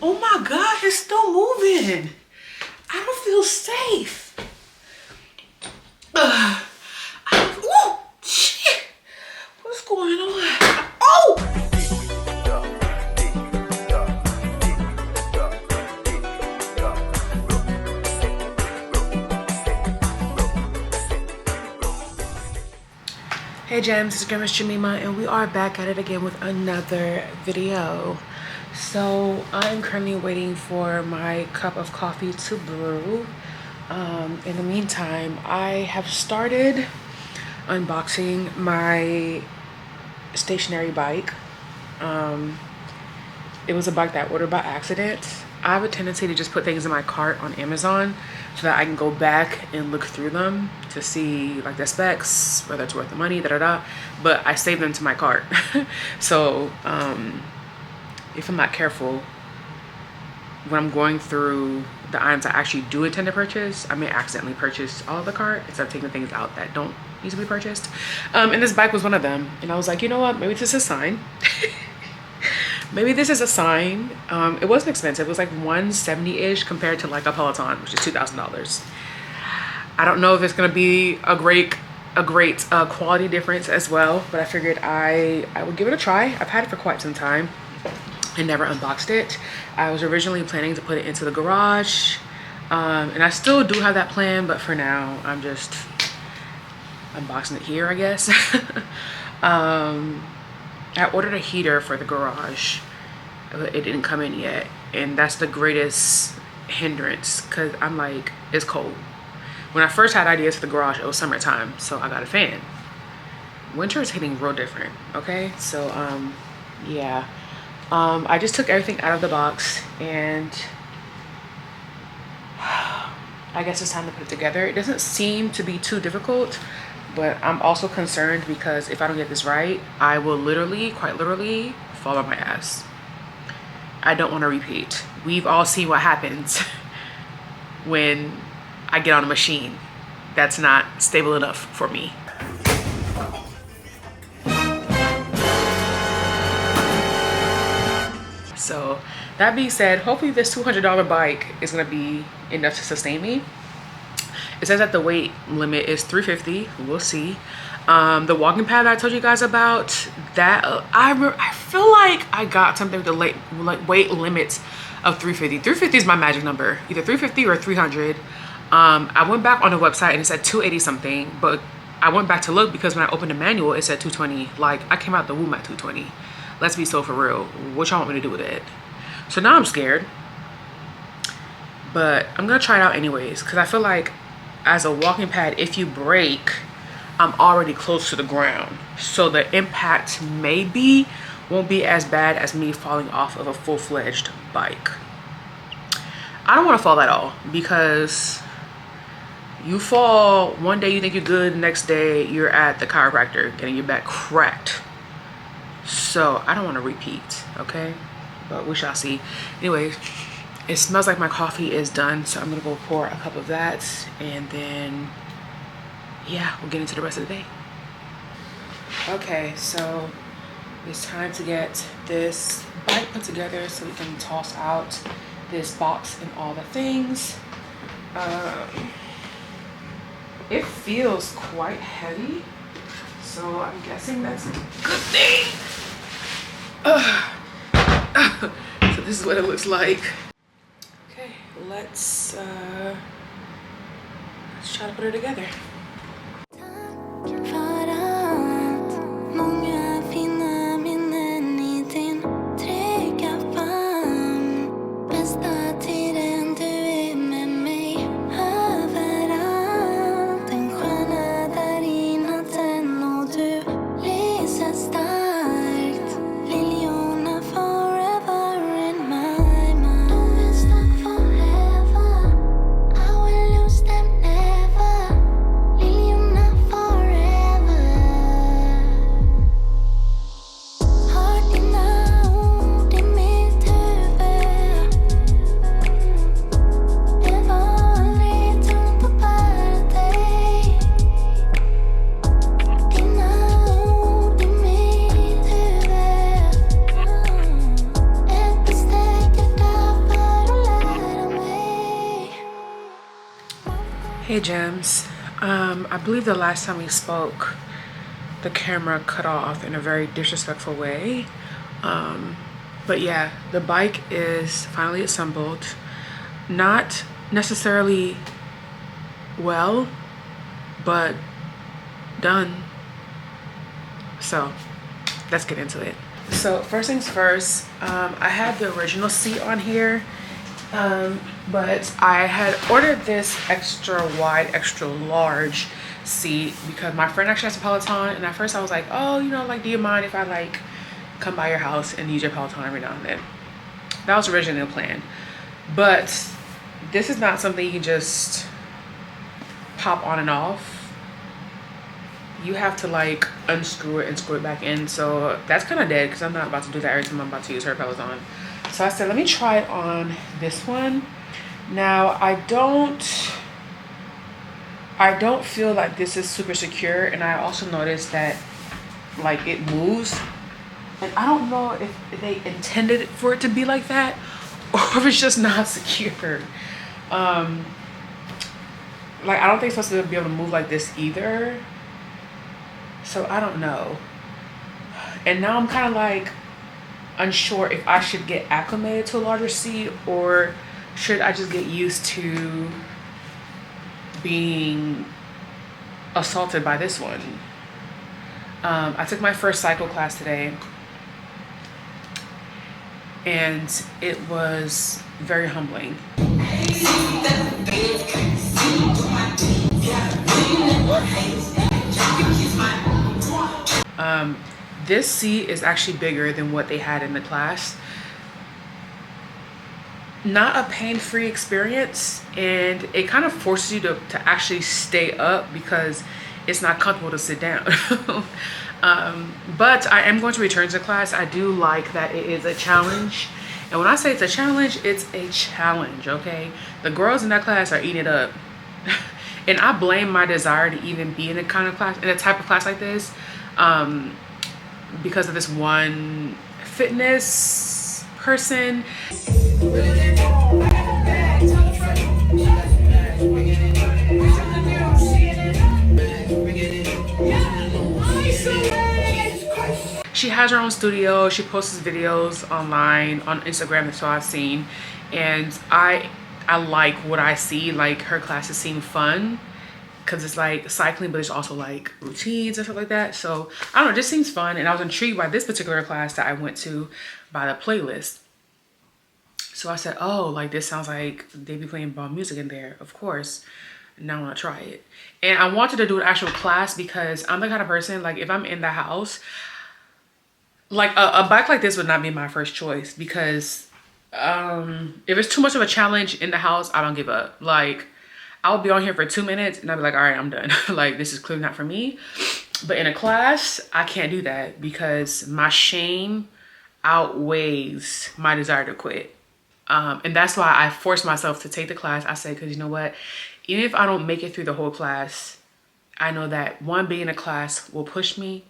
Oh my God, it's still moving. I don't feel safe. Oh, shit. What's going on? Oh! Hey gems, it's MissJemima and we are back at it again with another video. So I'm currently waiting for my cup of coffee to brew. In the meantime, I have started unboxing my stationary bike. It was a bike that I ordered by accident. I have a tendency to just put things in my cart on Amazon so that I can go back and look through them to see like the specs, whether it's worth the money, but I save them to my cart. So if I'm not careful, when I'm going through the items I actually do intend to purchase, I may accidentally purchase all of the cart instead of taking things out that don't need to be purchased. And this bike was one of them. And I was like, you know what, maybe this is a sign. Maybe this is a sign. It wasn't expensive. It was like $170-ish compared to like a Peloton, which is $2,000. I don't know if it's gonna be a great quality difference as well, but I figured I would give it a try. I've had it for quite some time and never unboxed it. I was originally planning to put it into the garage, and I still do have that plan, but for now, I'm just unboxing it here, I guess. I ordered a heater for the garage. It didn't come in yet, and that's the greatest hindrance because I'm like, it's cold. When I first had ideas for the garage, it was summertime, so I got a fan. Winter is hitting real different, okay? So, yeah. I just took everything out of the box, and I guess it's time to put it together. It doesn't seem to be too difficult, but I'm also concerned because if I don't get this right, I will literally, quite literally, fall on my ass. I don't want to repeat. We've all seen what happens when I get on a machine that's not stable enough for me. So that being said, hopefully this $200 bike is gonna be enough to sustain me. It says that the weight limit is 350. We'll see. The walking pad that I told you guys about, that I feel like I got something with the weight limits of 350. 350 is my magic number, either 350 or 300. I went back on the website and it said 280 something, but I went back to look because when I opened the manual, it said 220. Like, I came out the womb at 220. Let's be so for real. What y'all want me to do with it? So now I'm scared, but I'm gonna try it out anyways because I feel like as a walking pad, if you break, I'm already close to the ground. So the impact won't be as bad as me falling off of a full-fledged bike. I don't want to fall at all because you fall one day, you think you're good, the next day you're at the chiropractor getting your back cracked. So I don't want to repeat, okay? But we shall see. Anyways, it smells like my coffee is done, so I'm gonna go pour a cup of that, and then yeah, we'll get into the rest of the day. Okay, so it's time to get this bike put together so we can toss out this box and all the things. It feels quite heavy, so I'm guessing that's a good thing. So this is what it looks like. Okay, let's try to put it together. Forever Hey gems. I believe the last time we spoke, the camera cut off in a very disrespectful way. But yeah, the bike is finally assembled. Not necessarily well, but done. So let's get into it. So first things first, I had the original seat on here. But I had ordered this extra wide, extra large seat because my friend actually has a Peloton, and at first I was like, oh, you know, like, do you mind if I like come by your house and use your Peloton every now and then? That was originally the plan. But this is not something you can just pop on and off. You have to like unscrew it and screw it back in. So that's kind of dead because I'm not about to do that every time I'm about to use her Peloton. So I said, let me try it on this one. Now, I don't feel like this is super secure, and I also noticed that like it moves, and I don't know if they intended for it to be like that or if it's just not secure. Like, I don't think it's supposed to be able to move like this either. So I don't know. And now I'm kind of like unsure if I should get acclimated to a larger seat or should I just get used to being assaulted by this one. I took my first cycle class today and it was very humbling. This seat is actually bigger than what they had in the class. Not a pain-free experience, and it kind of forces you to actually stay up because it's not comfortable to sit down. But I am going to return to class. I do like that it is a challenge. And when I say it's a challenge, okay? The girls in that class are eating it up. And I blame my desire to even be in a kind of class, in a type of class like this, because of this one fitness person. She has her own studio. She posts videos online on Instagram, that's all I've seen, and I like what I see. Like, her classes seem fun because it's like cycling, but it's also like routines and stuff like that. So I don't know, it just seems fun, and I was intrigued by this particular class that I went to by the playlist. So I said, oh, like, this sounds like they be playing bomb music in there, of course. Now I want to try it. And I wanted to do an actual class because I'm the kind of person, like, if I'm in the house, like a bike like this would not be my first choice because if it's too much of a challenge in the house, I don't give up. Like, I'll be on here for 2 minutes and I'll be like, all right, I'm done. Like, this is clearly not for me. But in a class, I can't do that because my shame outweighs my desire to quit. And that's why I force myself to take the class. I say, because you know what? Even if I don't make it through the whole class, I know that 1, being in a class will push me.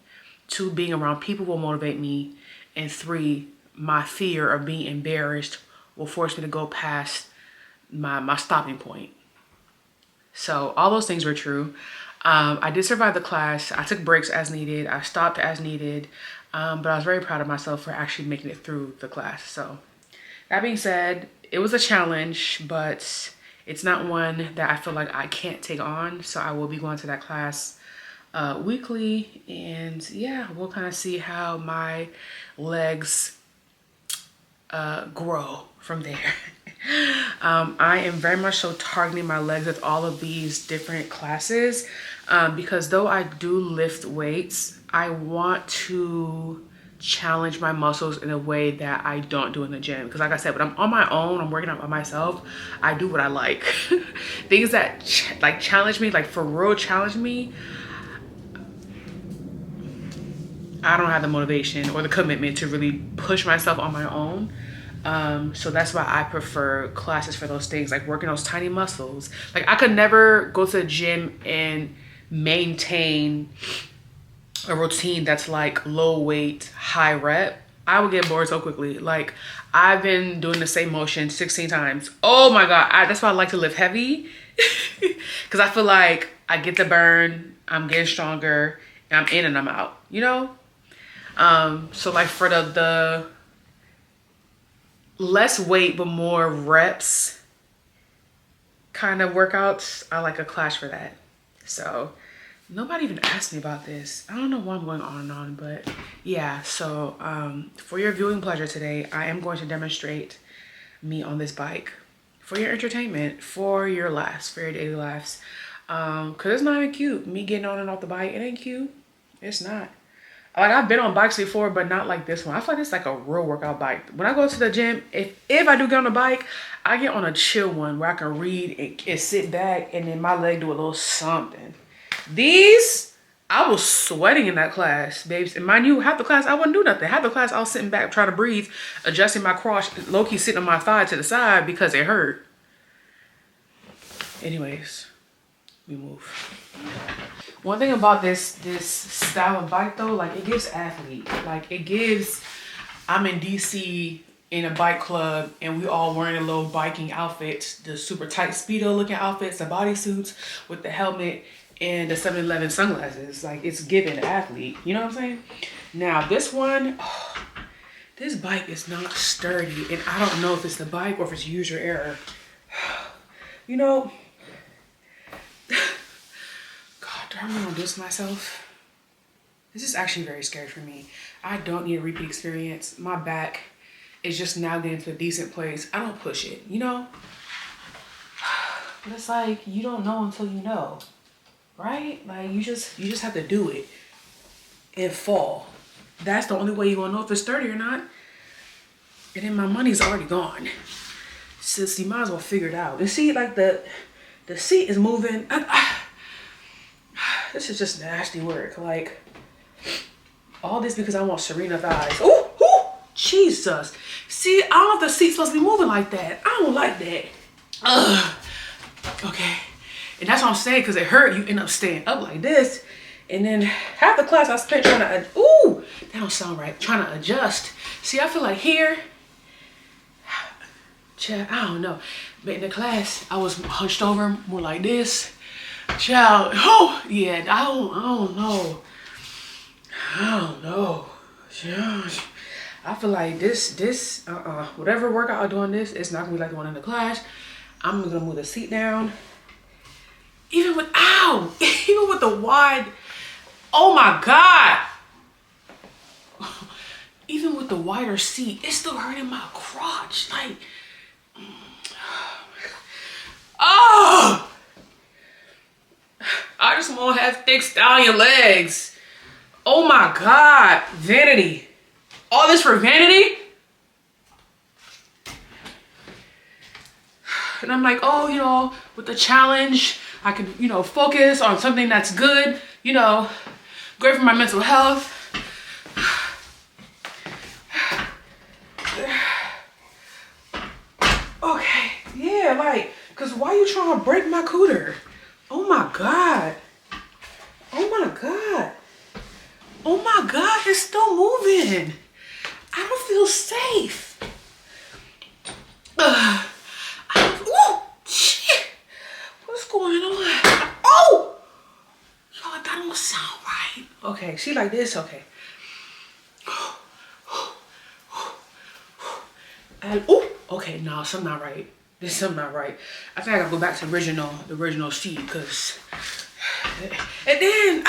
2, being around people will motivate me. And 3, my fear of being embarrassed will force me to go past my stopping point. So all those things were true. I did survive the class. I took breaks as needed. I stopped as needed. But I was very proud of myself for actually making it through the class. So that being said, it was a challenge, but it's not one that I feel like I can't take on. So I will be going to that class weekly, and yeah, we'll kind of see how my legs grow from there. I am very much so targeting my legs with all of these different classes because though I do lift weights, I want to challenge my muscles in a way that I don't do in the gym. Because like I said, when I'm on my own, I'm working out by myself, I do what I like. Things that challenge me, like for real challenge me, I don't have the motivation or the commitment to really push myself on my own. So that's why I prefer classes for those things, like working those tiny muscles. Like, I could never go to the gym and maintain a routine that's like low weight, high rep. I would get bored so quickly. Like, I've been doing the same motion 16 times. Oh my God, that's why I like to lift heavy. Because I feel like I get the burn, I'm getting stronger, and I'm in and I'm out, you know? So like for the less weight but more reps kind of workouts, I like a class for that. So nobody even asked me about this. I don't know why I'm going on and on, but yeah. So for your viewing pleasure today, I am going to demonstrate me on this bike for your entertainment, for your laughs, for your daily laughs. Cause it's not even cute. Me getting on and off the bike, it ain't cute. It's not. Like, I've been on bikes before, but not like this one. I feel like it's like a real workout bike. When I go to the gym, if I do get on a bike, I get on a chill one where I can read and sit back and then my leg do a little something. These, I was sweating in that class, babes. And mind you, half the class, I wouldn't do nothing. Half the class, I was sitting back trying to breathe, adjusting my crotch, low-key sitting on my thigh to the side because it hurt. Anyways, we move. One thing about this style of bike though, like it gives athlete. Like it gives, I'm in DC in a bike club and we all wearing a little biking outfits, the super tight Speedo looking outfits, the bodysuits with the helmet and the 7-Eleven sunglasses. Like it's giving athlete, you know what I'm saying? Now this one, oh, this bike is not sturdy and I don't know if it's the bike or if it's user error. You know, do I really want to do this to myself? This is actually very scary for me. I don't need a repeat experience. My back is just now getting to a decent place. I don't push it, you know? But it's like, you don't know until you know, right? Like you just have to do it and fall. That's the only way you're gonna know if it's sturdy or not. And then my money's already gone. So you might as well figure it out. And see, like the seat is moving. This is just nasty work. Like, all this because I want Serena thighs. Ooh, ooh, Jesus. See, I don't know if the seat's supposed to be moving like that. I don't like that. Ugh. Okay. And that's what I'm saying, because it hurt. You end up staying up like this. And then half the class I spent trying to, ooh, that don't sound right. Trying to adjust. See, I feel like here, I don't know. But in the class, I was hunched over more like this. Child, oh yeah, I don't know. Child, I feel like this whatever workout I do on this, it's not gonna be like the one in the class. I'm gonna move the seat down. Even with even with the wide, oh my God. Even with the wider seat, it's still hurting my crotch. Like, oh. I just want to have thick stallion legs. Oh my God, vanity. All this for vanity? And I'm like, oh, you know, with the challenge, I can, you know, focus on something that's good, you know, great for my mental health. Okay, yeah, like, cause why you trying to break my cooter? Oh my God. Oh my God. Oh my God, it's still moving. I don't feel safe. Ooh, shit. What's going on? Oh! Yo, that don't sound right. Okay, she like this, okay. And, ooh, okay, no, something not right. There's something not right. I think I gotta go back to the original seat, because, and then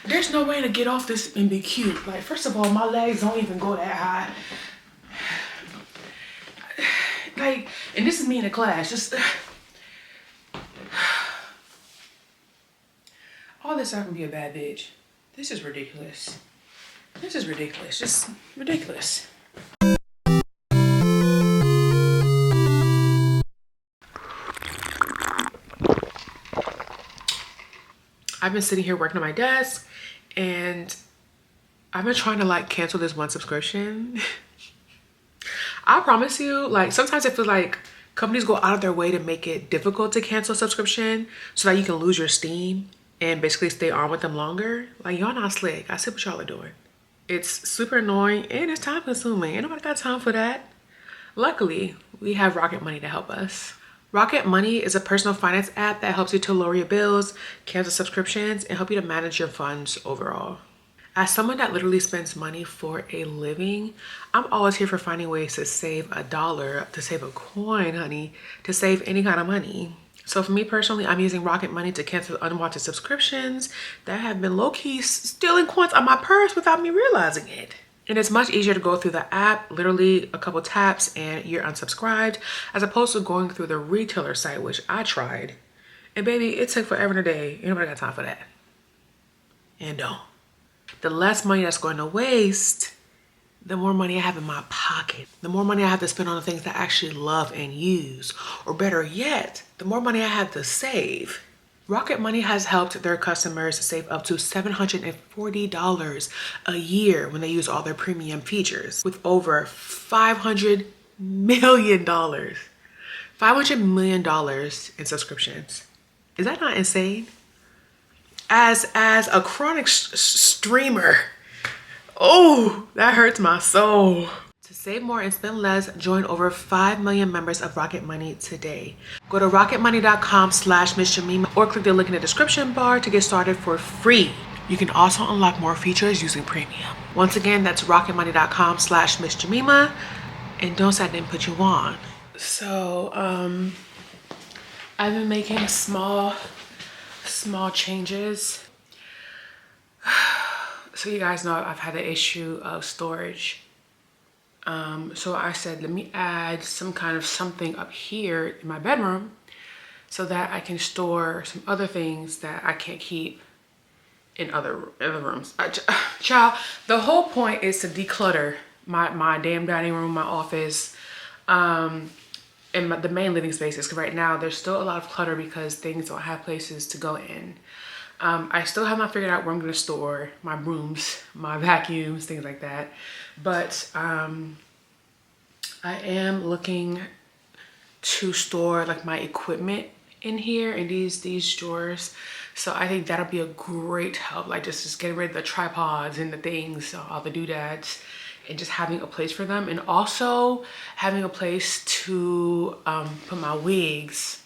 there's no way to get off this and be cute. Like, first of all, my legs don't even go that high. Like, and this is me in a class, just, all this I can be a bad bitch. This is ridiculous. This is ridiculous, just ridiculous. I've been sitting here working on my desk and I've been trying to like cancel this one subscription. I promise you, like sometimes I feel like companies go out of their way to make it difficult to cancel a subscription so that you can lose your steam and basically stay on with them longer. Like, y'all not slick. I see what y'all are doing. It's super annoying and it's time consuming. Ain't nobody got time for that. Luckily, we have Rocket Money to help us. Rocket Money is a personal finance app that helps you to lower your bills, cancel subscriptions, and help you to manage your funds overall. As someone that literally spends money for a living, I'm always here for finding ways to save a dollar, to save a coin, honey, to save any kind of money. So for me personally, I'm using Rocket Money to cancel unwanted subscriptions that have been low-key stealing coins out my purse without me realizing it. And it's much easier to go through the app, literally a couple taps and you're unsubscribed, as opposed to going through the retailer site, which I tried. And baby, it took forever and a day. Ain't nobody got time for that. And don't. The less money that's going to waste, the more money I have in my pocket. The more money I have to spend on the things that I actually love and use. Or better yet, the more money I have to save. Rocket Money has helped their customers save up to $740 a year when they use all their premium features, with over $500 million. $500 million in subscriptions. Is that not insane? As a chronic streamer, oh, that hurts my soul. To save more and spend less, join over 5 million members of Rocket Money today. Go to rocketmoney.com/MissJemima or click the link in the description bar to get started for free. You can also unlock more features using premium. Once again, that's rocketmoney.com/MissJemima, and don't say I didn't put you on. So, I've been making small changes. So you guys know I've had an issue of storage. So I said, let me add some kind of something up here in my bedroom so that I can store some other things that I can't keep in other rooms. Child, the whole point is to declutter my damn dining room, my office, and the main living spaces. Because right now there's still a lot of clutter because things don't have places to go in. I still have not figured out where I'm going to store my brooms, my vacuums, things like that. But I am looking to store like my equipment in here in these drawers. So I think that'll be a great help, like just getting rid of the tripods and the things, all the doodads, and just having a place for them, and also having a place to put my wigs.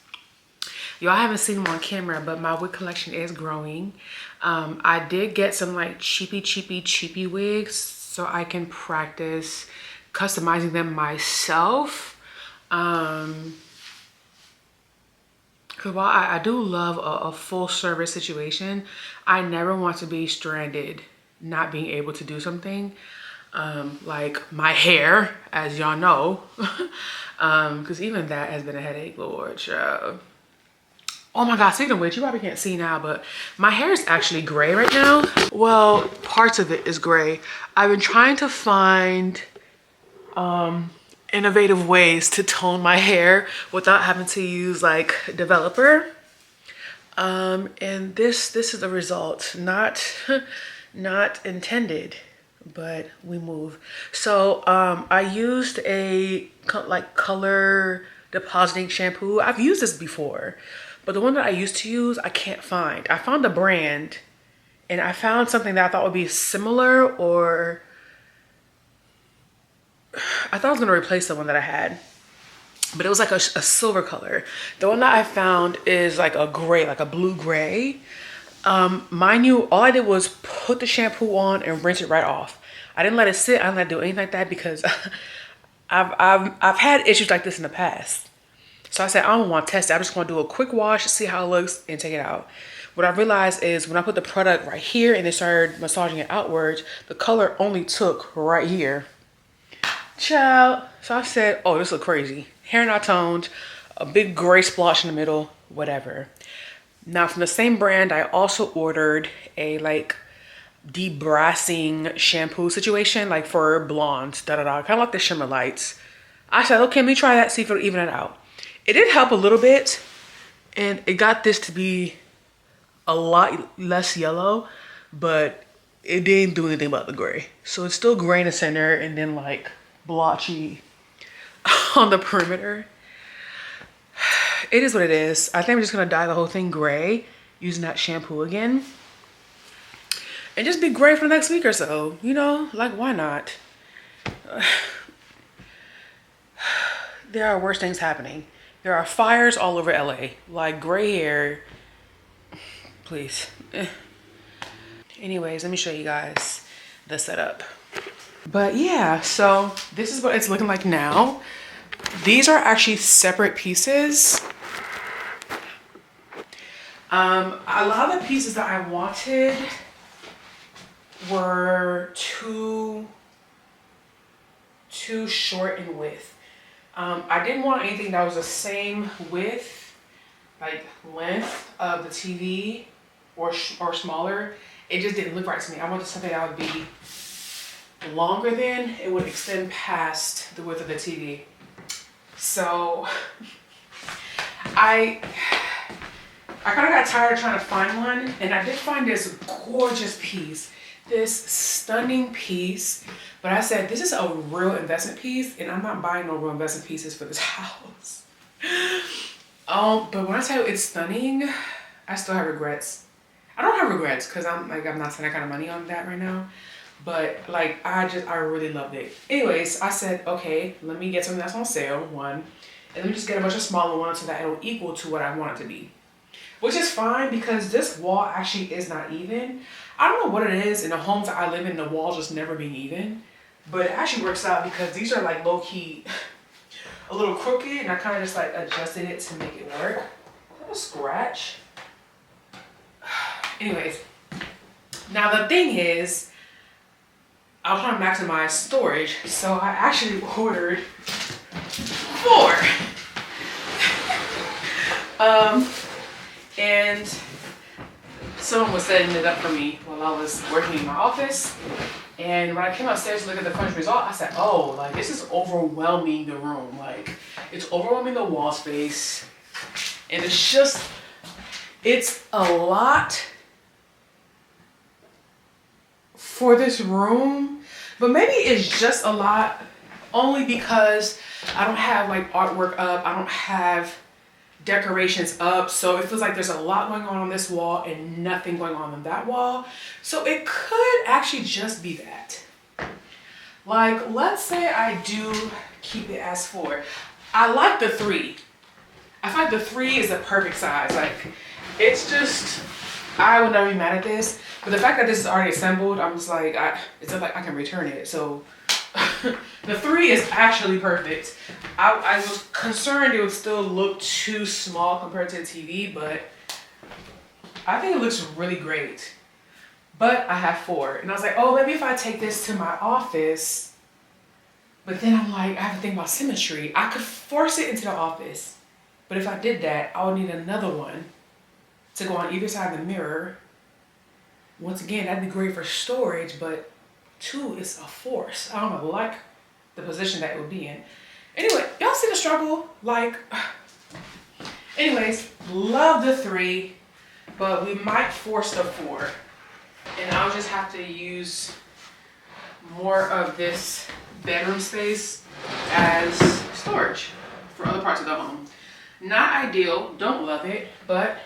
Y'all haven't seen them on camera, but my wig collection is growing. I did get some like cheapy wigs so I can practice customizing them myself. Because while I do love a full service situation, I never want to be stranded not being able to do something. Like my hair, as y'all know. Because even that has been a headache, Lord. Oh my God, speaking of which, you probably can't see now, but my hair is actually gray right now. Well, parts of it is gray. I've been trying to find innovative ways to tone my hair without having to use like developer. And this is the result. Not intended, but we move. So I used a like color depositing shampoo. I've used this before. But the one that I used to use, I can't find. I found the brand and I found something that I thought would be similar, or I thought I was gonna replace the one that I had, but it was like a silver color. The one that I found is like a gray, like a blue gray. Mind you, all I did was put the shampoo on and rinse it right off. I didn't let it sit. I didn't let it do anything like that because I've had issues like this in the past. So I said, I don't want to test it. I'm just going to do a quick wash, see how it looks, and take it out. What I realized is when I put the product right here and then started massaging it outwards, the color only took right here. Child. So I said, oh, this looks crazy. Hair not toned, a big gray splotch in the middle, whatever. Now from the same brand, I also ordered a like debrassing shampoo situation, like for blondes, kind of like the shimmer lights. I said, okay, let me try that, see if it'll even it out. It did help a little bit, and it got this to be a lot less yellow, but it didn't do anything about the gray. So it's still gray in the center and then like blotchy on the perimeter. It is what it is. I think I'm just gonna dye the whole thing gray using that shampoo again. And just be gray for the next week or so, you know, like why not? there are worse things happening. There are fires all over LA. Like gray hair. Please. Anyways, let me show you guys the setup. But yeah, so this is what it's looking like now. These are actually separate pieces. A lot of the pieces that I wanted were too short in width. I didn't want anything that was the same width, like length of the TV or smaller. It just didn't look right to me. I wanted something that would be longer than it would extend past the width of the TV. So I kind of got tired of trying to find one, and I did find this gorgeous piece, this stunning piece. But I said, this is a real investment piece, and I'm not buying no real investment pieces for this house. But when I tell you it's stunning, I still have regrets. I don't have regrets because I'm not spending that kind of money on that right now. But like, I really loved it. Anyways, I said, okay, let me get something that's on sale, one, and let me just get a bunch of smaller ones so that it'll equal to what I want it to be. Which is fine because this wall actually is not even. I don't know what it is in the homes that I live in, the walls just never being even. But it actually works out because these are like low-key a little crooked, and I kind of just like adjusted it to make it work. A scratch. Anyways, now the thing is, I was trying to maximize storage, so I actually ordered 4. And someone was setting it up for me while I was working in my office. And when I came upstairs to look at the finished result, I said, oh, like this is overwhelming the room. Like it's overwhelming the wall space. And it's a lot for this room. But maybe it's just a lot only because I don't have like artwork up. I don't have decorations up, so it feels like there's a lot going on this wall and nothing going on that wall. So it could actually just be that. Like, let's say I do keep it as 4. I like the 3. I feel like the 3 is the perfect size. Like, it's just, I would never be mad at this. But the fact that this is already assembled, I'm just like, it's not like I can return it. So the 3 is actually perfect. I was concerned it would still look too small compared to the TV, but I think it looks really great. But I have 4, and I was like, oh, maybe if I take this to my office, but then I'm like, I have to think about symmetry. I could force it into the office, but if I did that, I would need another one to go on either side of the mirror. Once again, that'd be great for storage, but 2 is a force. I don't like the position that it would be in. Anyway, y'all see the struggle? Like, anyways, love the 3, but we might force the 4. And I'll just have to use more of this bedroom space as storage for other parts of the home. Not ideal, don't love it, but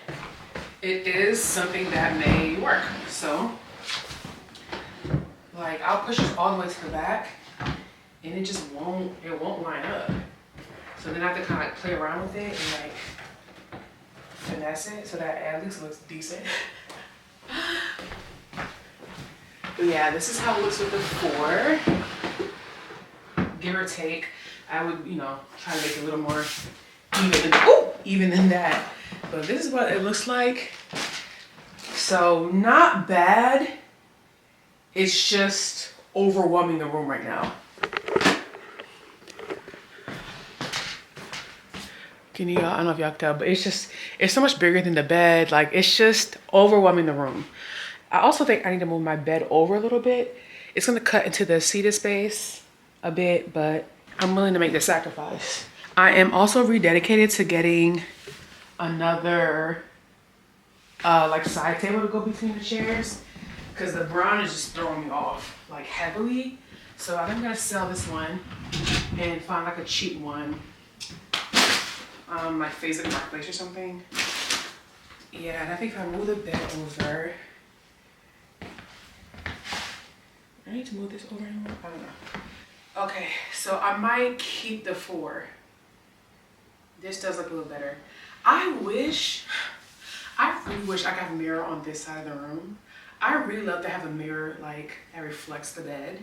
it is something that may work. So, like, I'll push this all the way to the back, and it just won't line up. So then I have to kind of like play around with it and like finesse it so that at least looks decent. But yeah, this is how it looks with the 4. Give or take, I would, try to make it a little more even than that. But this is what it looks like. So not bad. It's just overwhelming the room right now. I don't know if y'all can tell, but it's so much bigger than the bed. Like, it's just overwhelming the room. I also think I need to move my bed over a little bit. It's gonna cut into the seated space a bit, but I'm willing to make the sacrifice. I am also rededicated to getting another like side table to go between the chairs, because the brown is just throwing me off like heavily. So I think I'm gonna sell this one and find like a cheap one. Like Facebook Marketplace or something. Yeah, and I think if I move the bed over, I need to move this over anymore. I don't know. Okay, so I might keep the 4. This does look a little better. I really wish I could have a mirror on this side of the room. I really love to have a mirror like that reflects the bed.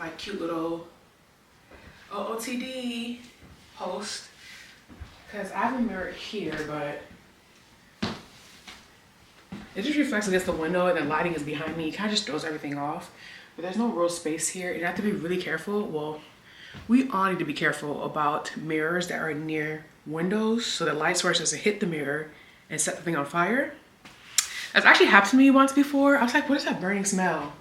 Like cute little OOTD post. Because I have a mirror here, but it just reflects against the window and the lighting is behind me. It kind of just throws everything off. But there's no real space here. You have to be really careful. Well, we all need to be careful about mirrors that are near windows so that light source doesn't hit the mirror and set the thing on fire. That's actually happened to me once before. I was like, what is that burning smell?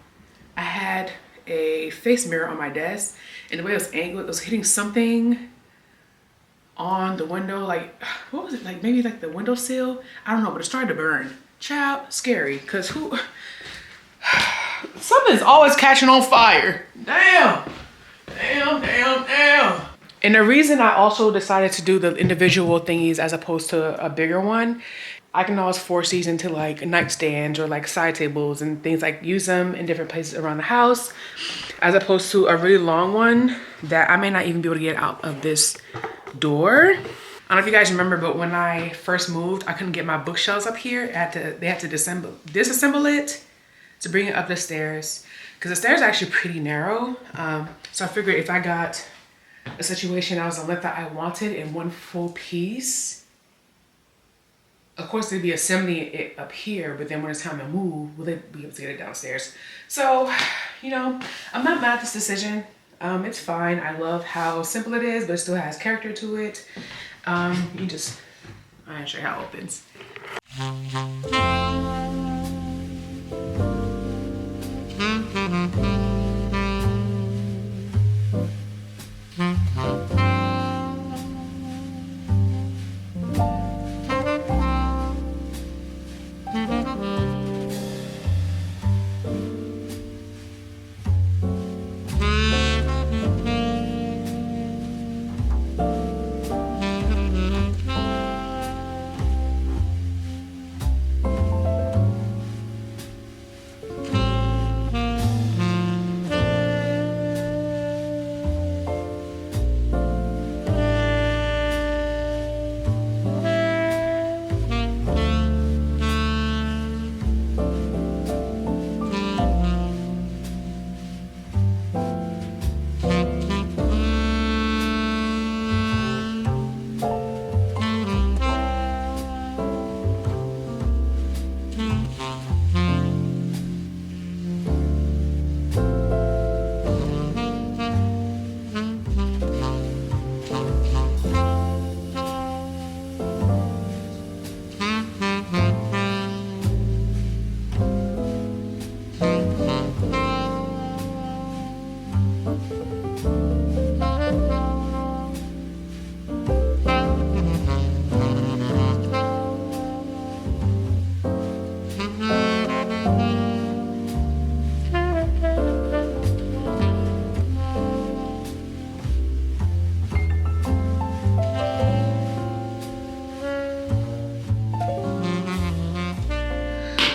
I had a face mirror on my desk and the way it was angled, it was hitting something on the window. Like, what was it? Like maybe like the windowsill? I don't know, but it started to burn. Child, scary, cause something's always catching on fire. Damn. And the reason I also decided to do the individual thingies as opposed to a bigger one, I can always force these into like nightstands or like side tables and things, like use them in different places around the house, as opposed to a really long one that I may not even be able to get out of this door. I don't know if you guys remember, but when I first moved, I couldn't get my bookshelves up here. They had to disassemble it to bring it up the stairs, because the stairs are actually pretty narrow. So I figured if I got a situation that was the length that I wanted in one full piece, of course they'd be assembling it up here, but then when it's time to move, will they be able to get it downstairs? So, you know, I'm not mad at this decision. It's fine. I love how simple it is, but it still has character to it. I'm gonna show you how it opens.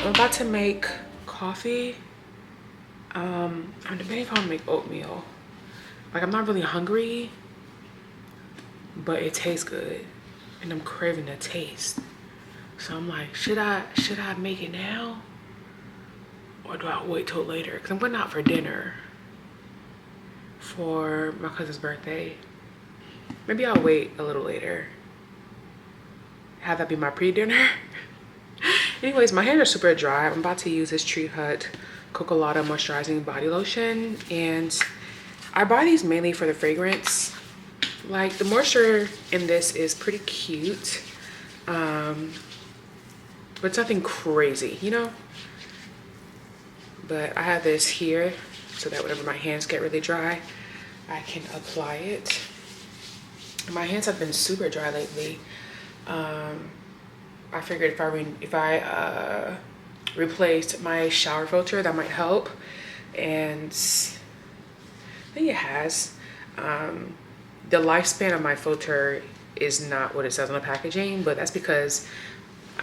I'm about to make coffee. I'm debating if I want to make oatmeal. Like, I'm not really hungry, but it tastes good and I'm craving the taste. So I'm like, should I make it now or do I wait till later? Because I'm going out for dinner for my cousin's birthday. Maybe I'll wait a little later. Have that be my pre-dinner. Anyways, my hands are super dry. I'm about to use this Tree Hut Cocolata moisturizing body lotion, and I buy these mainly for the fragrance. Like, the moisture in this is pretty cute, but it's nothing crazy, you know. But I have this here so that whenever my hands get really dry, I can apply it. My hands have been super dry lately. I figured if I replaced my shower filter, that might help, and I think it has. The lifespan of my filter is not what it says on the packaging, but that's because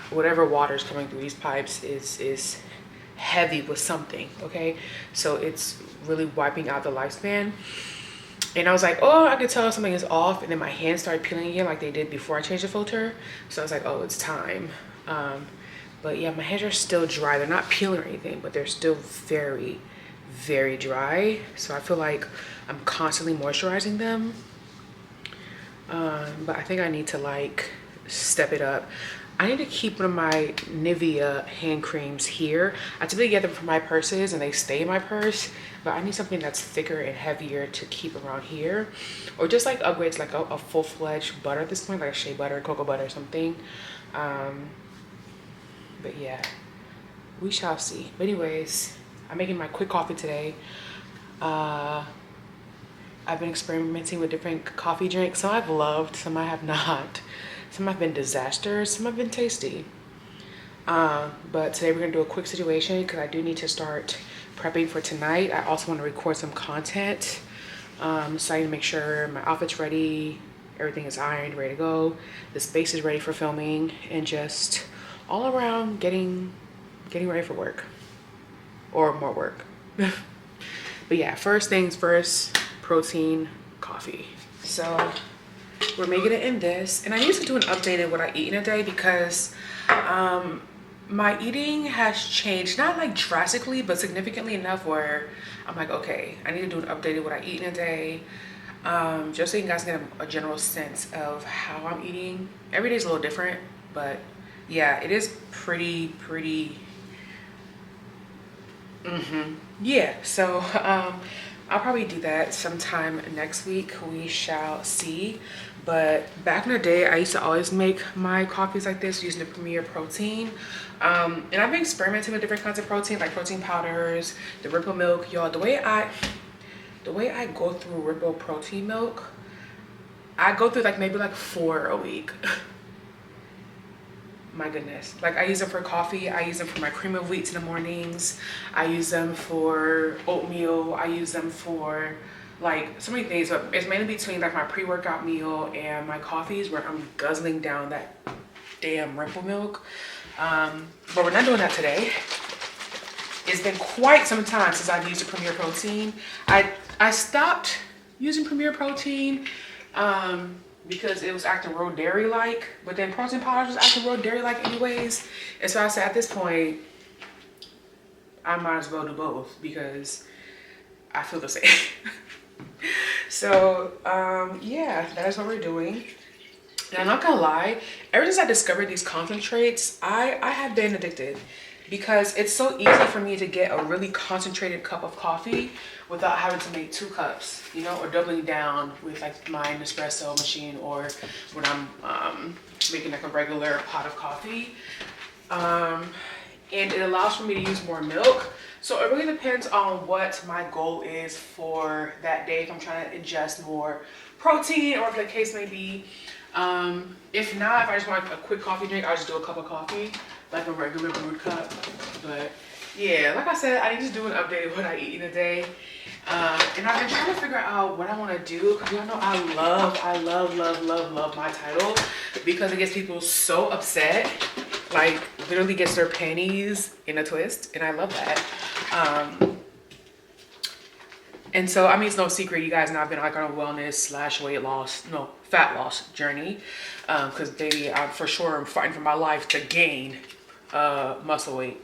whatever water is coming through these pipes is heavy with something, okay? So it's really wiping out the lifespan. And I was like, oh, I could tell something is off. And then my hands started peeling again like they did before I changed the filter. So I was like, oh, it's time. But yeah, my hands are still dry. They're not peeling or anything, but they're still very, very dry. So I feel like I'm constantly moisturizing them. But I think I need to like step it up. I need to keep one of my Nivea hand creams here. I typically get them from my purses and they stay in my purse, but I need something that's thicker and heavier to keep around here. Or just like upgrade to like a full-fledged butter at this point, like a shea butter, cocoa butter or something. But yeah, we shall see. But anyways, I'm making my quick coffee today. I've been experimenting with different coffee drinks. Some I've loved, some I have not. Some have been disasters, some have been tasty. But today we're gonna do a quick situation because I do need to start prepping for tonight. I also want to record some content. So I need to make sure my outfit's ready, everything is ironed, ready to go. The space is ready for filming, and just all around getting ready for work or more work. But yeah, first things first, protein coffee. So we're making it in this, and I need to do an update of what I eat in a day because my eating has changed, not like drastically, but significantly enough where I'm like, okay, I need to do an update of what I eat in a day, just so you guys get a general sense of how I'm eating. Every day is a little different, but yeah, it is pretty yeah. So I'll probably do that sometime next week. We shall see. But back in the day, I used to always make my coffees like this using the Premier protein. And I've been experimenting with different kinds of protein, like protein powders, the Ripple milk. Y'all, the way I go through Ripple protein milk, I go through like maybe like 4 a week. My goodness. Like I use them for coffee. I use them for my cream of wheat in the mornings. I use them for oatmeal. I use them for like so many things, but it's mainly between like my pre-workout meal and my coffees where I'm guzzling down that damn Ripple milk. But we're not doing that today. It's been quite some time since I've used a Premier protein. I stopped using Premier protein because it was acting real dairy-like, but then protein powders was acting real dairy-like anyways. And so I said at this point, I might as well do both because I feel the same. So yeah, that is what we're doing. And I'm not gonna lie, ever since I discovered these concentrates, I have been addicted because it's so easy for me to get a really concentrated cup of coffee without having to make 2 cups, you know, or doubling down with like my Nespresso machine or when I'm making like a regular pot of coffee. And it allows for me to use more milk. So it really depends on what my goal is for that day. If I'm trying to ingest more protein or if the case may be. If not, if I just want a quick coffee drink, I'll just do a cup of coffee, like a regular brewed cup. But yeah, like I said, I need to do an update of what I eat in a day. And I've been trying to figure out what I want to do because y'all know I love my title because it gets people so upset, like literally gets their panties in a twist, and I love that. And so, I mean, it's no secret, you guys know I've been like on a wellness / weight loss, no, fat loss journey. Because baby, I for sure am fighting for my life to gain muscle weight.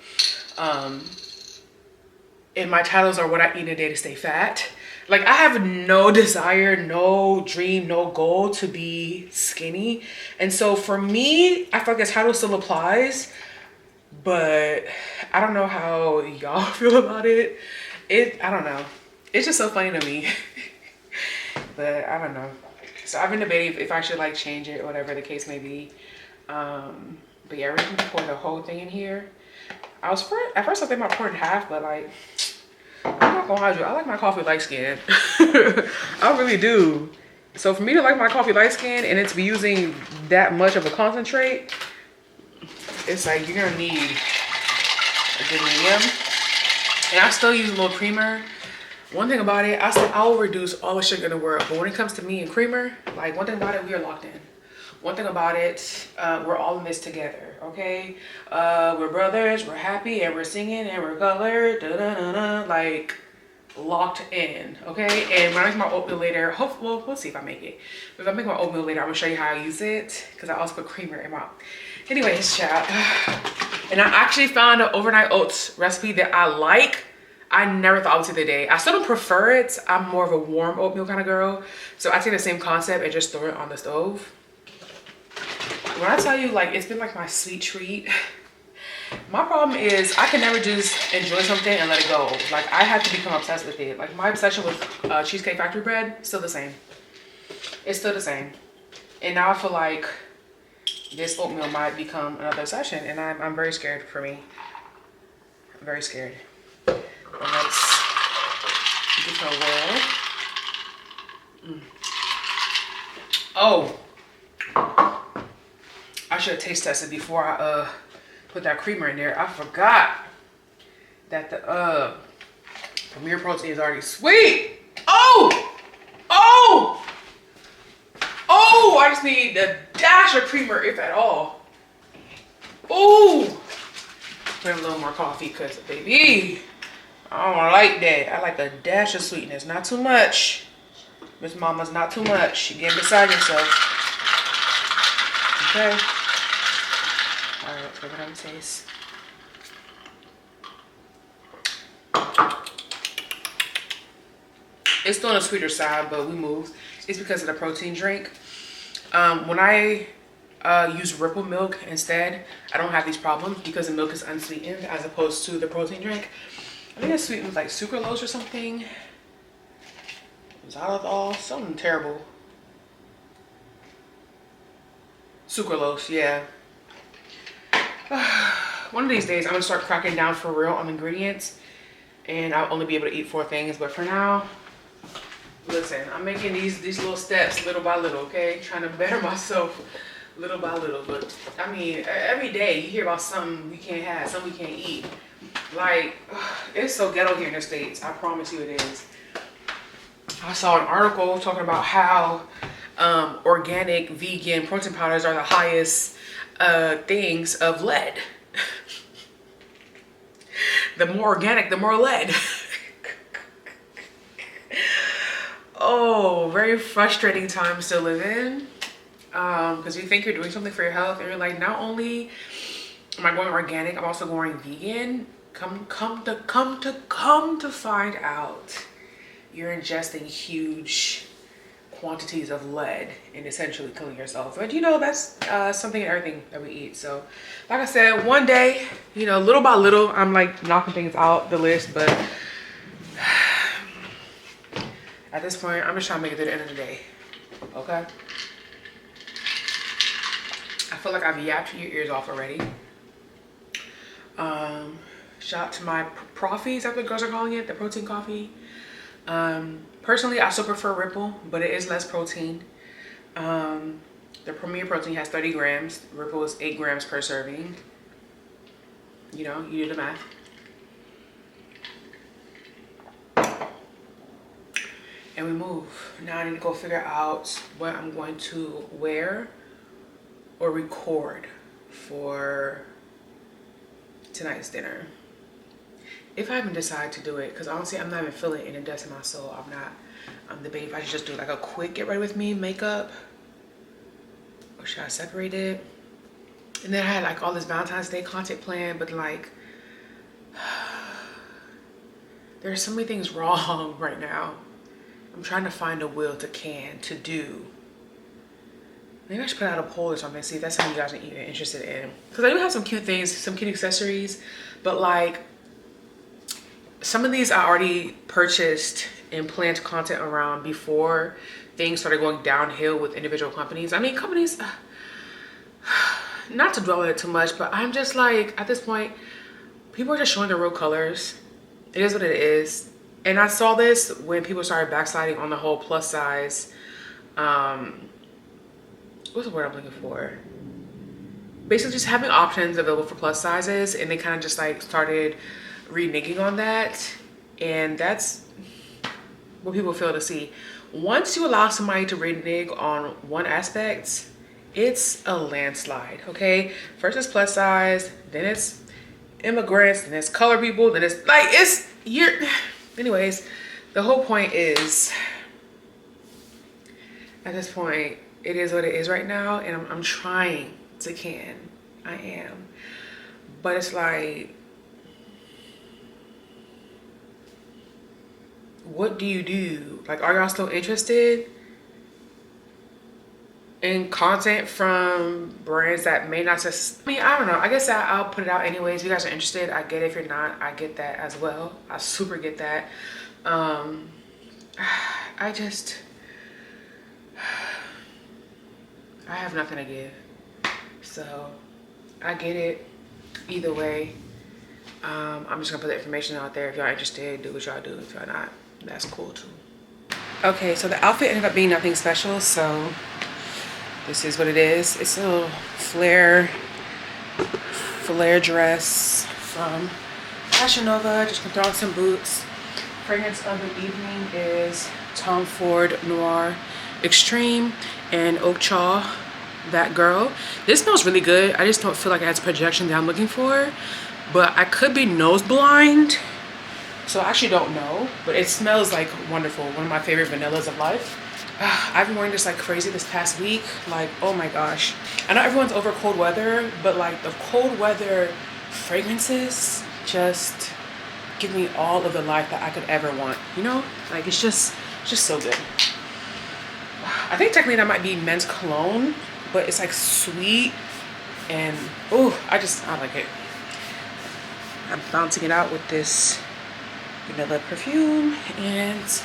And my titles are what I eat in a day to stay fat. Like I have no desire, no dream, no goal to be skinny. And so for me, I feel like the title still applies, but I don't know how y'all feel about it. I don't know. It's just so funny to me. But I don't know. So I've been debating if I should like change it or whatever the case may be. But yeah, we're gonna pour the whole thing in here. At first I was thinking about pouring half, but like, I'm not gonna lie to you, I like my coffee light skin. I really do. So for me to like my coffee light skin and it to be using that much of a concentrate, it's like you're gonna need a good medium. And I still use a little creamer. One thing about it, I will reduce all the sugar in the world, but when it comes to me and creamer, like one thing about it, we are locked in. One thing about it, we're all in this together, okay? We're brothers, we're happy, and we're singing, and we're colored, da-da-da-da. Like, locked in, okay? And when I make my oatmeal later, well, we'll see if I make it. But if I make my oatmeal later, I'm gonna show you how I use it, because I also put creamer in my, anyways, chat. And I actually found an overnight oats recipe that I like. I never thought I would see the day. I still don't prefer it. I'm more of a warm oatmeal kind of girl. So I take the same concept and just throw it on the stove. When I tell you, like, it's been like my sweet treat. My problem is I can never just enjoy something and let it go. Like, I have to become obsessed with it. Like, my obsession with Cheesecake Factory bread, still the same. It's still the same. And now I feel like this oatmeal might become another obsession, and I'm very scared for me. I'm very scared. But let's get her well. Oh, I should have taste tested before I put that creamer in there. I forgot that the Premier Protein is already sweet. Oh, oh, oh! I just need a dash of creamer, if at all. Oh, put a little more coffee, cause baby, I don't like that. I like a dash of sweetness, not too much. Miss Mama's not too much. You're getting beside yourself. Okay. All right, let's give it a taste. It's still on the sweeter side, but we moved. It's because of the protein drink. When I use Ripple milk instead, I don't have these problems because the milk is unsweetened as opposed to the protein drink. I think it's sweetened with like sucralose or something. Xylitol, something terrible. Sucralose, yeah. One of these days, I'm gonna start cracking down for real on ingredients, and I'll only be able to eat 4 things. But for now, listen, I'm making these little steps little by little, okay? Trying to better myself little by little. But I mean, every day you hear about something we can't have, something we can't eat. Like, it's so ghetto here in the States. I promise you it is. I saw an article talking about how organic vegan protein powders are the highest things of lead. The more organic, the more lead. Oh, very frustrating times to live in. Because you think you're doing something for your health, and you're like, not only am I going organic, I'm also going vegan. Come to find out, you're ingesting huge quantities of lead and essentially killing yourself. But you know, that's something in everything that we eat. So like I said, one day, you know, little by little, I'm like knocking things out the list. But at this point, I'm just trying to make it to the end of the day. Okay, I feel like I've yapped your ears off already. Shout out to my proffies, that's what girls are calling it, the protein coffee. Personally, I still prefer Ripple, but it is less protein. The Premier Protein has 30 grams. Ripple is 8 grams per serving. You know, you do the math. And we move. Now I need to go figure out what I'm going to wear or record for tonight's dinner. If I even decide to do it, because honestly, I'm not even feeling it in the depths of my soul. I'm debating if I should just do like a quick get ready with me makeup, or should I separate it? And then I had like all this Valentine's Day content planned, but like, there's so many things wrong right now. I'm trying to find a will to do. Maybe I should put out a poll or something, see if that's something you guys are even interested in. Because I do have some cute things, some cute accessories, but like, some of these I already purchased and planned content around before things started going downhill with individual companies. I mean, companies, not to dwell on it too much, but I'm just like, at this point, people are just showing their real colors. It is what it is. And I saw this when people started backsliding on the whole plus size. What's the word I'm looking for? Basically just having options available for plus sizes, and they kind of just like started reneging on that. And that's what people fail to see. Once you allow somebody to renege on one aspect, it's a landslide, okay? First it's plus size, then it's immigrants, then it's color people, then it's like, Anyways, the whole point is, at this point, it is what it is right now, and I'm trying to can. I am. But it's like, what do you do? Like, are y'all still interested in content from brands that may not just, I mean, I don't know. I guess I'll put it out anyways. If you guys are interested, I get it. If you're not, I get that as well. I super get that. I have nothing to give. So I get it either way. I'm just gonna put the information out there. If y'all interested, do what y'all do. If y'all not, that's cool too. Okay, so the outfit ended up being nothing special, so this is what it is. It's a little flare dress from Fashionoova. Just gonna throw on some boots. Fragrance of the evening is Tom Ford Noir Extreme and Oakcha, That Girl. This smells really good. I just don't feel like it has projection that I'm looking for, but I could be nose blind, so I actually don't know, but it smells like wonderful. One of my favorite vanillas of life. I've been wearing this like crazy this past week. Like, oh my gosh. I know everyone's over cold weather, but like the cold weather fragrances just give me all of the life that I could ever want, you know? Like, it's just so good. I think technically that might be men's cologne, but it's like sweet and oh, I like it. I'm bouncing it out with this vanilla perfume, and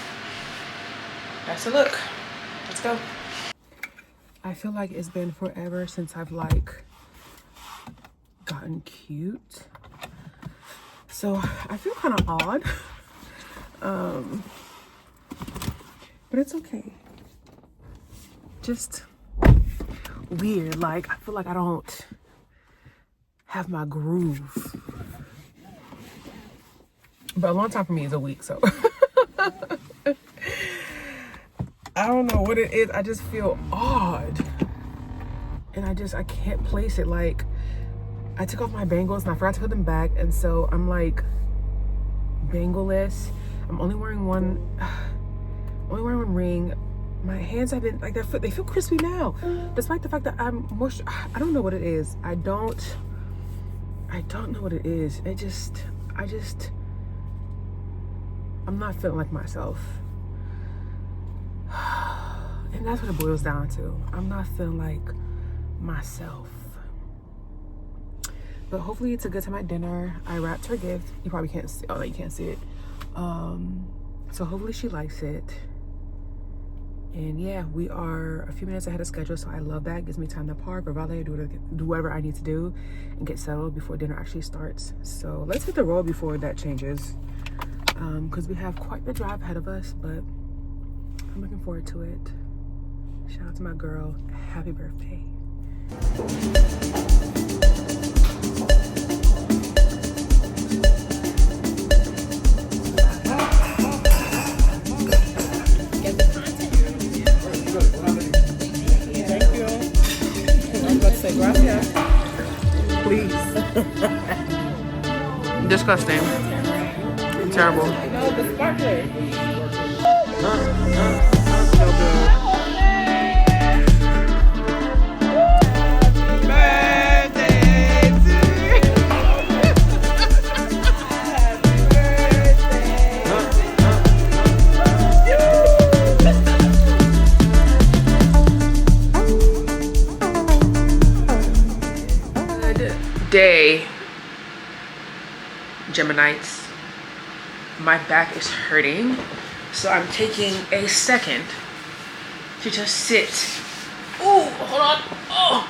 that's the look. Let's go. I feel like it's been forever since I've like gotten cute, so I feel kind of odd, but it's okay. Just weird. Like, I feel like I don't have my groove. But a long time for me is a week, so I don't know what it is. I just feel odd, and I can't place it. Like, I took off my bangles and I forgot to put them back, and so I'm like bangleless. I'm only wearing one ring. My hands have been like that. They feel crispy now, despite the fact that I'm moist. I don't know what it is. I don't know what it is. I'm not feeling like myself. And that's what it boils down to. I'm not feeling like myself. But hopefully it's a good time at dinner. I wrapped her gift. You probably can't see, oh, you can't see it. So hopefully she likes it. And yeah, we are a few minutes ahead of schedule, so I love that. It gives me time to park or valet, do whatever I need to do and get settled before dinner actually starts. So let's hit the road before that changes, because we have quite the drive ahead of us, but I'm looking forward to it. Shout out to my girl. Happy birthday. Gracias. Please. Disgusting. Terrible. No, the sparkler. So good. Birthday to day, Geminites. My back is hurting, so I'm taking a second to just sit. Oh, hold on. Oh,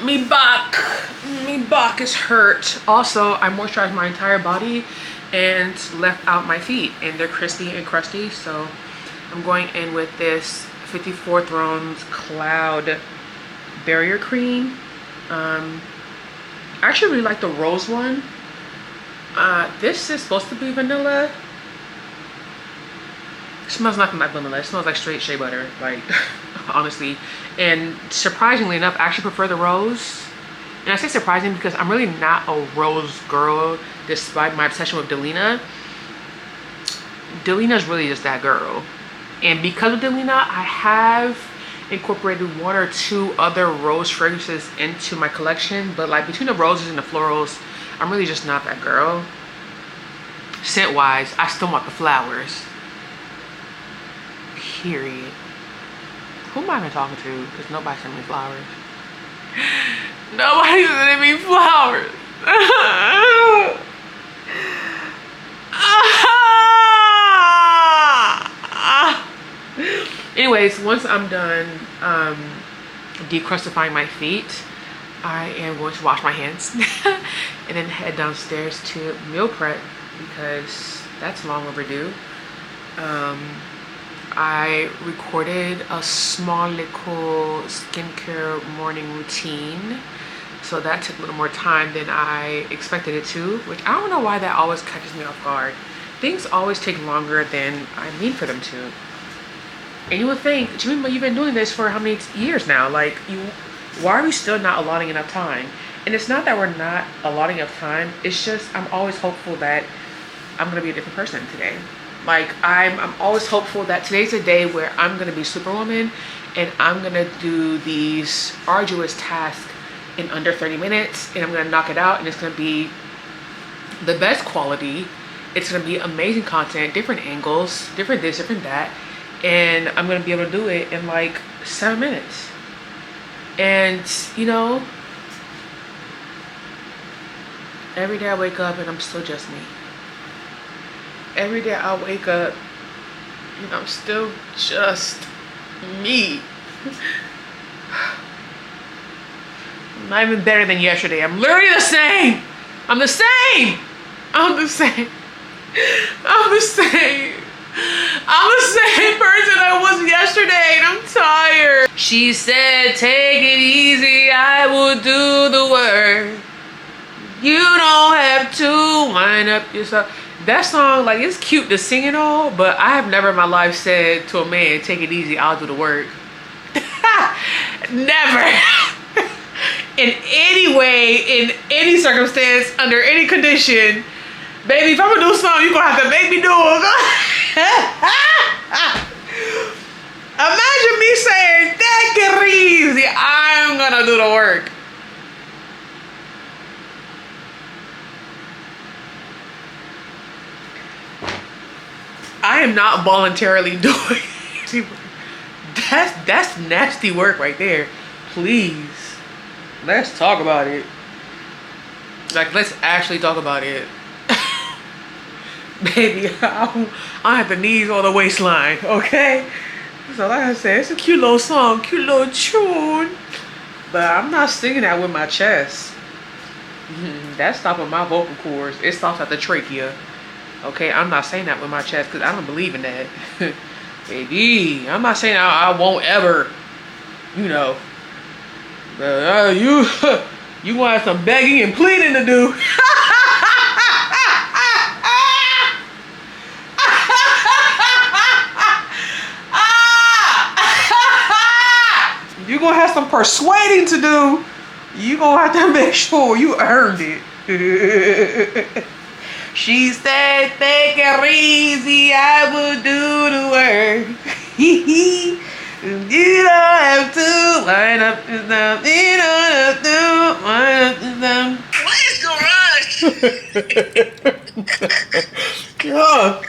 me back is hurt. Also, I moisturized my entire body and left out my feet, and they're crispy and crusty, so I'm going in with this 54 Thrones Cloud Barrier Cream. I actually really like the rose one. This is supposed to be vanilla. It smells nothing like vanilla. It smells like straight shea butter, like honestly. And surprisingly enough, I actually prefer the rose. And I say surprising because I'm really not a rose girl, despite my obsession with Delina. Delina's really just that girl. And because of Delina, I have incorporated 1 or 2 other rose fragrances into my collection. But like between the roses and the florals, I'm really just not that girl. Scent wise, I still want the flowers. Period. Who am I even talking to? Because nobody sent me flowers. Nobody sent me flowers. Anyways, once I'm done decrustifying my feet, I am going to wash my hands and then head downstairs to meal prep because that's long overdue. I recorded a small little skincare morning routine, so that took a little more time than I expected it to, which I don't know why that always catches me off guard. Things always take longer than I mean for them to. And you would think, Jemima, you've been doing this for how many years now? Like, why are we still not allotting enough time? And it's not that we're not allotting enough time. It's just I'm always hopeful that I'm gonna be a different person today. Like I'm always hopeful that today's a day where I'm gonna be Superwoman and I'm gonna do these arduous tasks in under 30 minutes and I'm gonna knock it out and it's gonna be the best quality. It's gonna be amazing content, different angles, different this, different that. And I'm gonna be able to do it in like 7 minutes. And you know, every day I wake up and I'm still just me. Every day I wake up and I'm still just me. I'm not even better than yesterday. I'm literally the same. I'm the same. I'm the same. I'm the same. I'm the same person I was yesterday and I'm tired. She said, take it easy, I will do the work. You don't have to wind up yourself. That song, like, it's cute to sing and all, but I have never in my life said to a man, take it easy, I'll do the work. Never. In any way, in any circumstance, under any condition, baby, if I'm gonna do something, you're gonna have to make me do it. Imagine me saying, take it easy, I'm gonna do the work. I am not voluntarily doing it. That's nasty work right there. Please, let's talk about it. Like, let's actually talk about it. Baby, I have the knees or the waistline, okay? So like I said, it's a cute little song, cute little tune. But I'm not singing that with my chest. That's stopping my vocal cords. It stops at the trachea. Okay, I'm not saying that with my chest because I don't believe in that. Baby, I'm not saying I won't ever, you know. But you gonna have some begging and pleading to do. You're gonna have some persuading to do. You're gonna have to make sure you earned it. She said, take it easy, I will do the work. You don't have to wind up this down. You don't have to wind up this down. What is the rush? God.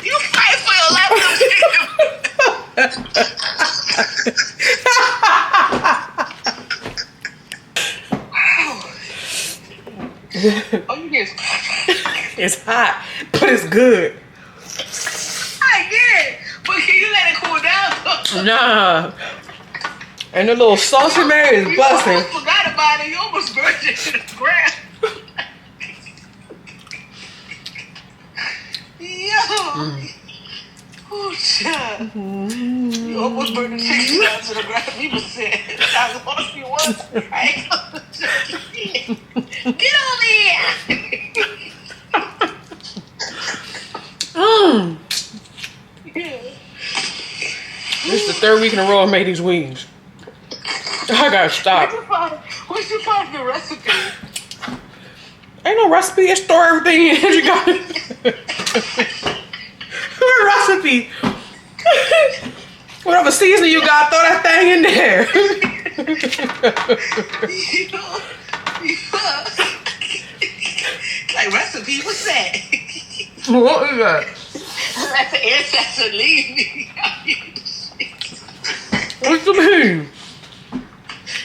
You fight for your life. Oh, you get it's hot, but it's good. I get it, but can you let it cool down? Nah. And the little saucy Mary is busting. You almost forgot about it. You almost burned it to the ground. Yo. Oakcha. You almost burned the chicken down to the ground. People said, I lost you once. Get over here. Yeah. This is the 3rd week in a row I made these wings. I gotta stop. Where'd you find the recipe? Ain't no recipe. Just store everything in. You got it. a recipe. Whatever seasoning you got, throw that thing in there. Like recipe, what's that? What is that? That's the ancestor leave me. What's the mean?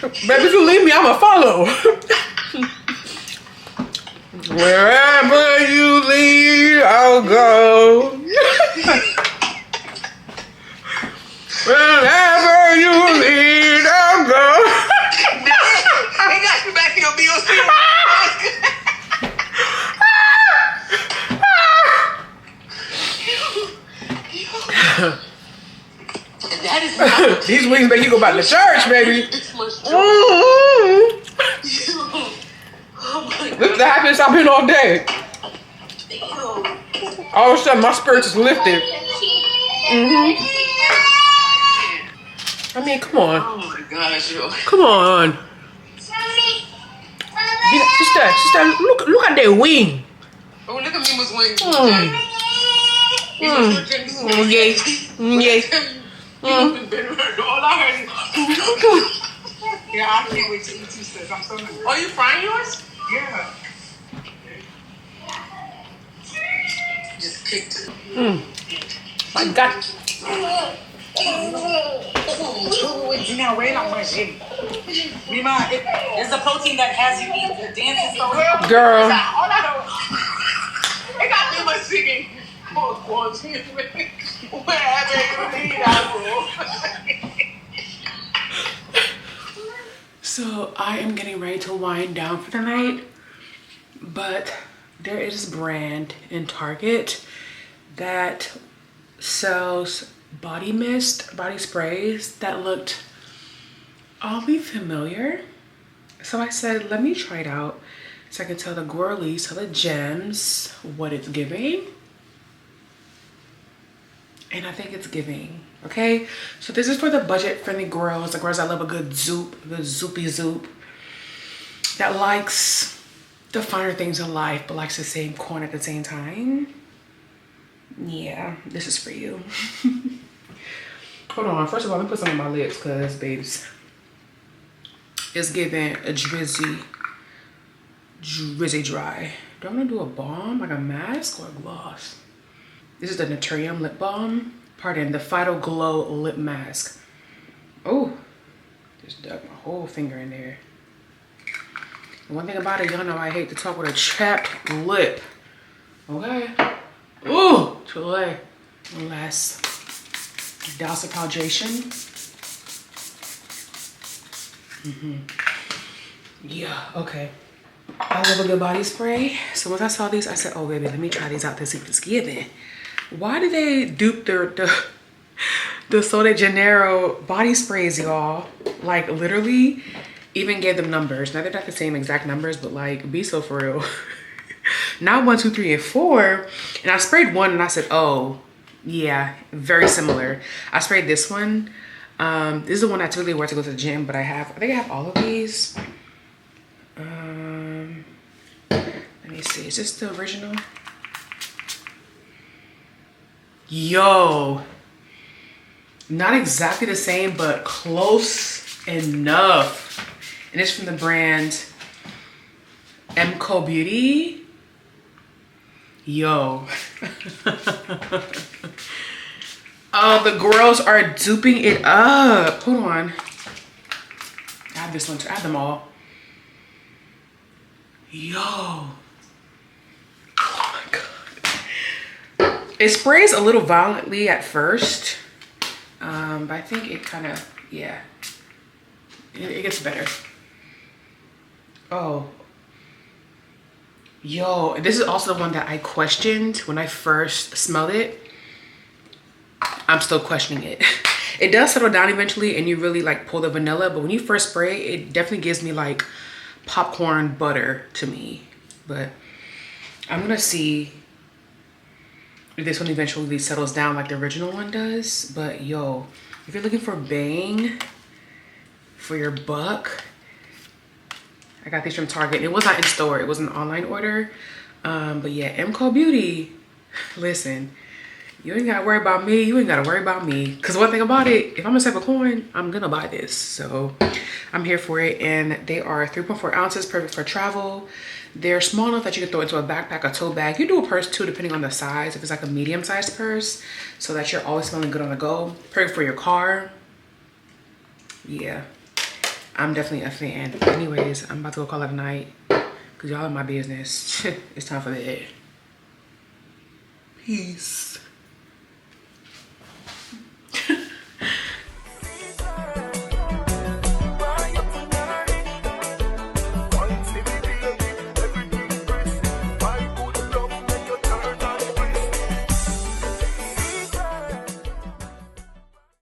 Baby, if you leave me, I'ma follow. Wherever you lead, I'll go. Wherever you lead, I'll go. They got you back in your BOC. That is not. These wings make you go back to church, baby. Oh my God. This is the happiest I've been all day. All of a sudden, my spirits is lifted. I mean, come on. Oh my gosh, yo. Come on. Sister, look at their wing. Oh, look at Mima's wings. Yay. Yay. All I heard is, yeah, I can't wait to eat you, sis. I'm so hungry. Oh, you frying yours? Yeah. Just kicked it. My God. Now, wait on my shit. Mima, it's the protein that has you eat. The dance is so Girl. It got Mima singing. Wherever you need, I will. So I am getting ready to wind down for the night, but there is this brand in Target that sells body mist, body sprays that looked oddly familiar. So I said, let me try it out so I can tell the girlies, tell the gems what it's giving. And I think it's giving, okay? So this is for the budget-friendly girls, the girls that love a good zoop, the zoopy zoop, that likes the finer things in life, but likes the same corn at the same time. Yeah, this is for you. Hold on, first of all, let me put some on my lips, because, babes, it's giving a drizzy dry. Do I want to do a balm, like a mask, or a gloss? This is the Naturium lip balm. Pardon, the Phyto Glow lip mask. Oh, just dug my whole finger in there. One thing about it, y'all know I hate to talk with a chapped lip. Okay. Ooh, too late. One last douse of hydration. Yeah, okay. I love a good body spray. So once I saw these, I said, oh baby, let me try these out to see if it's giving. Why did they dupe the Soda Janeiro body sprays, y'all? Like literally even gave them numbers. Now they're not the same exact numbers, but like be so for real. Not 1, 2, 3, and 4. And I sprayed one and I said, oh yeah, very similar. I sprayed this one. This is the one I typically wear to go to the gym, but I think I have all of these. Let me see, is this the original? Yo, not exactly the same, but close enough. And it's from the brand MCO Beauty. Yo. Oh, the girls are duping it up. Hold on. I have this one too. I have them all. Yo. Oh my God. It sprays a little violently at first. But I think it kind of, yeah. It gets better. Oh. Yo, this is also the one that I questioned when I first smelled it. I'm still questioning it. It does settle down eventually and you really like pull the vanilla, but when you first spray, it definitely gives me like popcorn butter to me. But I'm gonna see if this one eventually settles down like the original one does. But yo, if you're looking for bang for your buck, I got these from Target. It was not in store, it was an online order. But yeah, MCO Beauty, listen, You ain't gotta worry about me. You ain't gotta worry about me. Cause one thing about it, if I'm gonna save a coin, I'm gonna buy this. So I'm here for it. And they are 3.4 ounces, perfect for travel. They're small enough that you can throw into a backpack, a tote bag. You do a purse too, depending on the size. If it's like a medium-sized purse, so that you're always smelling good on the go. Perfect for your car. Yeah, I'm definitely a fan. Anyways, I'm about to go call it a night. Cause y'all in my business. It's time for bed. Peace.